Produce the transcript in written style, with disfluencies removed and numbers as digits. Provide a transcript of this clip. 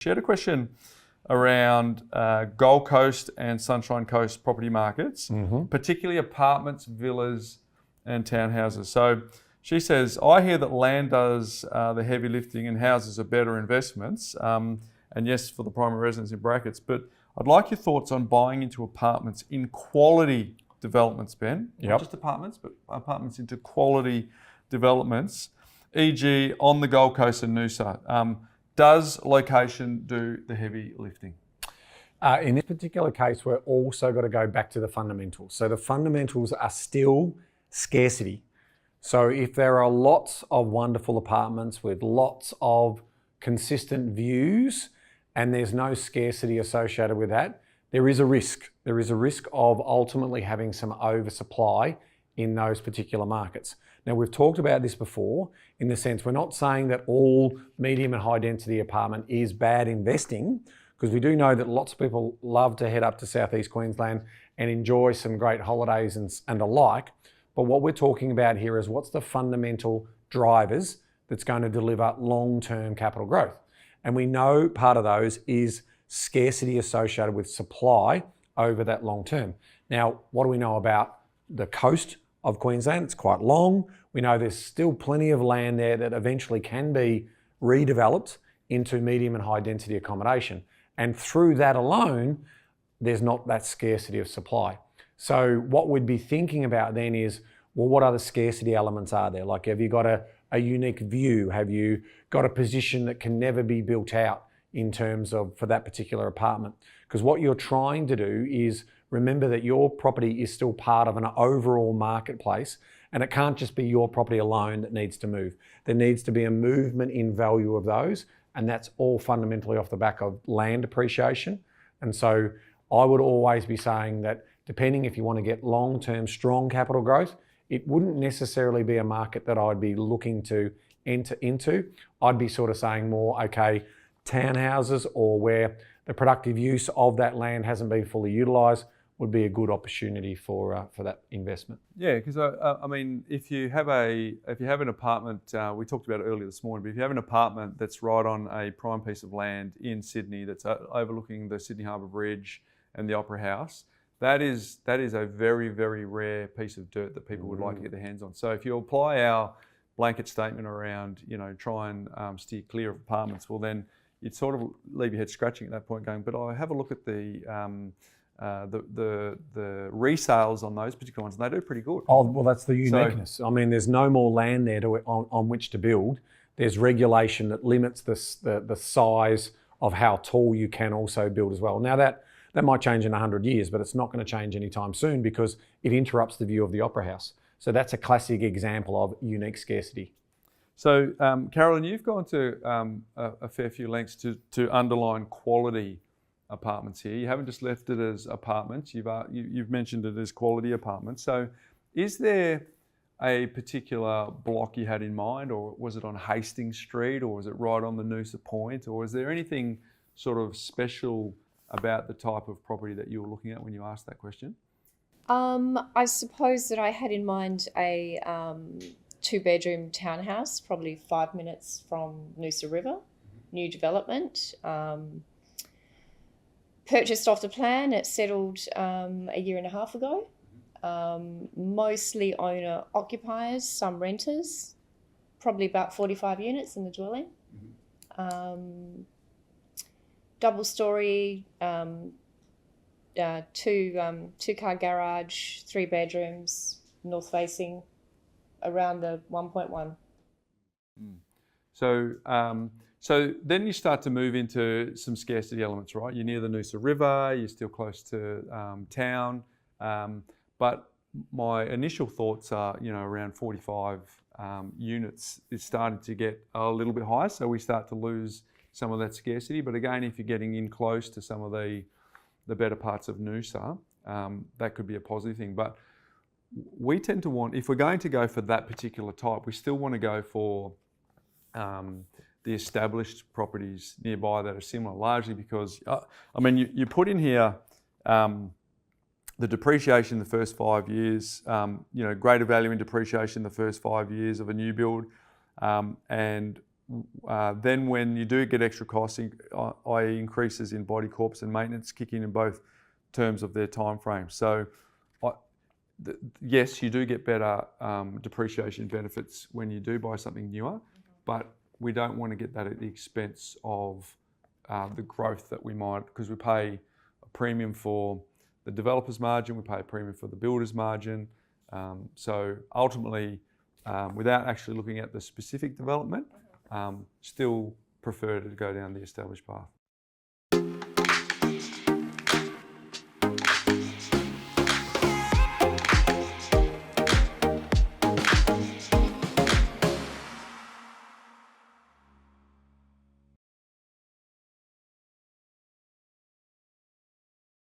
She had a question around Gold Coast and Sunshine Coast property markets, particularly apartments, villas and townhouses. So she says, I hear that land does the heavy lifting and houses are better investments. And yes, for the primary residence in brackets, but I'd like your thoughts on buying into apartments in quality developments, Ben. Not just apartments, but apartments into quality developments, e.g. on the Gold Coast and Noosa. Does location do the heavy lifting? In this particular case, we're also got to go back to the fundamentals. So the fundamentals are still scarcity. So if there are lots of wonderful apartments with lots of consistent views and there's no scarcity associated with that, there is a risk. There is a risk of ultimately having some oversupply in those particular markets. Now, we've talked about this before in the sense we're not saying that all medium and high density apartment is bad investing, because we do know that lots of people love to head up to southeast Queensland and enjoy some great holidays and the like. But what we're talking about here is what's the fundamental drivers that's going to deliver long-term capital growth. And we know part of those is scarcity associated with supply over that long term. Now, what do we know about the coast of Queensland? It's quite long. We know there's still plenty of land there that eventually can be redeveloped into medium and high density accommodation. And through that alone, there's not that scarcity of supply. So what we'd be thinking about then is, well, what other scarcity elements are there? Like, have you got a unique view? Have you got a position that can never be built out in terms of for that particular apartment? Because what you're trying to do is remember that your property is still part of an overall marketplace, and it can't just be your property alone that needs to move. There needs to be a movement in value of those, and that's all fundamentally off the back of land appreciation. And so I would always be saying that depending if you want to get long-term strong capital growth, it wouldn't necessarily be a market that I'd be looking to enter into. I'd be sort of saying more, okay, townhouses or where the productive use of that land hasn't been fully utilised would be a good opportunity for that investment. Yeah, because I mean, if you have an apartment, we talked about it earlier this morning, but if you have an apartment that's right on a prime piece of land in Sydney that's overlooking the Sydney Harbour Bridge and the Opera House, that is a very, very rare piece of dirt that people would like to get their hands on. So if you apply our blanket statement around, try and steer clear of apartments, well then you'd sort of leave your head scratching at that point, going, but I have a look at the resales on those particular ones, and they do pretty good. Oh, well, that's the uniqueness. So, I mean, there's no more land there on which to build. There's regulation that limits the size of how tall you can also build as well. Now that might change in 100 years, but it's not going to change anytime soon because it interrupts the view of the Opera House. So that's a classic example of unique scarcity. So, Carolyn, you've gone to a fair few lengths to underline quality apartments here. You haven't just left it as apartments. You've mentioned it as quality apartments. So, is there a particular block you had in mind, or was it on Hastings Street, or was it right on the Noosa Point, or is there anything sort of special about the type of property that you were looking at when you asked that question? I suppose that I had in mind a 2-bedroom townhouse, probably 5 minutes from Noosa River, new development. Purchased off the plan. It settled a year and a half ago. Mostly owner occupiers, some renters, probably about 45 units in the dwelling. Double story, two-car garage, 3 bedrooms, north facing, around the 1.1. So then you start to move into some scarcity elements, right? You're near the Noosa River, you're still close to town, but my initial thoughts are, around 45 units is starting to get a little bit higher, so we start to lose some of that scarcity. But again, if you're getting in close to some of the better parts of Noosa, that could be a positive thing. But we tend to want, if we're going to go for that particular type, we still want to go for the established properties nearby that are similar, largely because, you put in here the depreciation the first 5 years, greater value in depreciation the first 5 years of a new build, and then when you do get extra costs, i.e. increases in body corps and maintenance, kick in both terms of their time frame. So yes, you do get better depreciation benefits when you do buy something newer, but we don't want to get that at the expense of the growth that we might, because we pay a premium for the developer's margin, we pay a premium for the builder's margin. So ultimately, without actually looking at the specific development, still prefer to go down the established path.